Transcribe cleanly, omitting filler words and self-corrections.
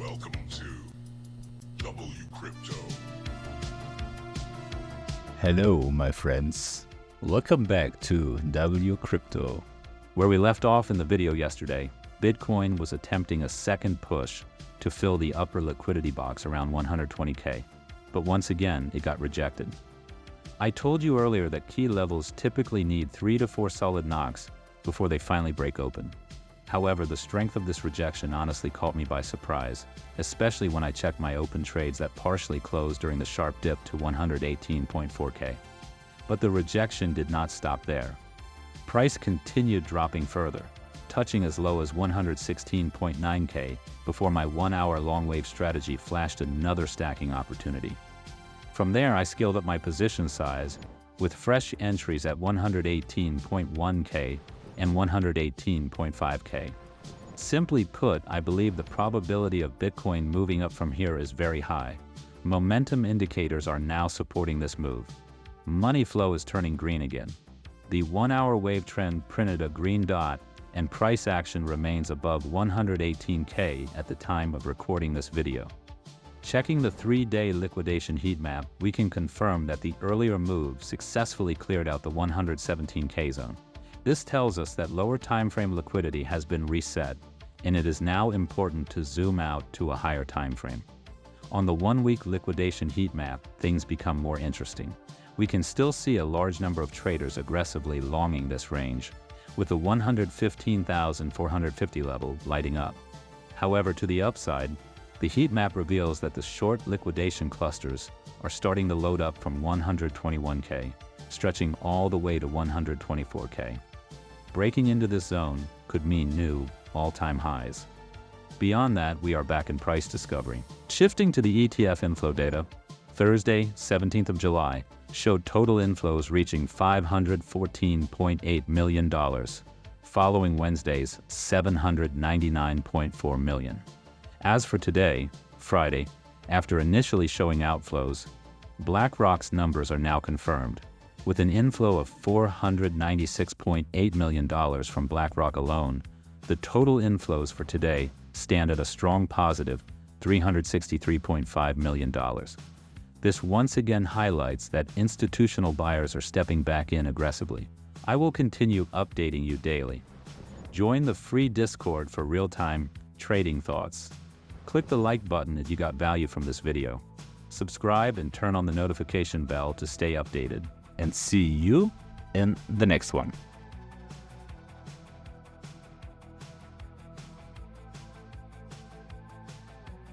Welcome to WCrypto. Hello, my friends. Welcome back to WCrypto. Where we left off in the video yesterday, Bitcoin was attempting a second push to fill the upper liquidity box around 120K, but once again, it got rejected. I told you earlier that key levels typically need 3 to 4 solid knocks before they finally break open. However, the strength of this rejection honestly caught me by surprise, especially when I checked my open trades that partially closed during the sharp dip to 118.4K. But the rejection did not stop there. Price continued dropping further, touching as low as 116.9K before my 1-hour long wave strategy flashed another stacking opportunity. From there, I scaled up my position size with fresh entries at 118.1K and 118.5K. Simply put, I believe the probability of Bitcoin moving up from here is very high. Momentum indicators are now supporting this move. Money flow is turning green again. The 1-hour wave trend printed a green dot, and price action remains above 118K at the time of recording this video. Checking the 3-day liquidation heat map, we can confirm that the earlier move successfully cleared out the 117K zone. This tells us that lower timeframe liquidity has been reset, and it is now important to zoom out to a higher timeframe. On the 1-week liquidation heat map, things become more interesting. We can still see a large number of traders aggressively longing this range, with the 115,450 level lighting up. However, to the upside, the heat map reveals that the short liquidation clusters are starting to load up from 121K, stretching all the way to 124K. Breaking into this zone could mean new all-time highs. Beyond that, we are back in price discovery. Shifting to the ETF inflow data, Thursday, 17th of July, showed total inflows reaching $514.8 million, following Wednesday's $799.4 million. As for today, Friday, after initially showing outflows, BlackRock's numbers are now confirmed, with an inflow of $496.8 million from BlackRock alone. The total inflows for today stand at a strong positive $363.5 million. This once again highlights that institutional buyers are stepping back in aggressively. I will continue updating you daily. Join the free Discord for real-time trading thoughts. Click the like button if you got value from this video. Subscribe and turn on the notification bell to stay updated. And see you in the next one.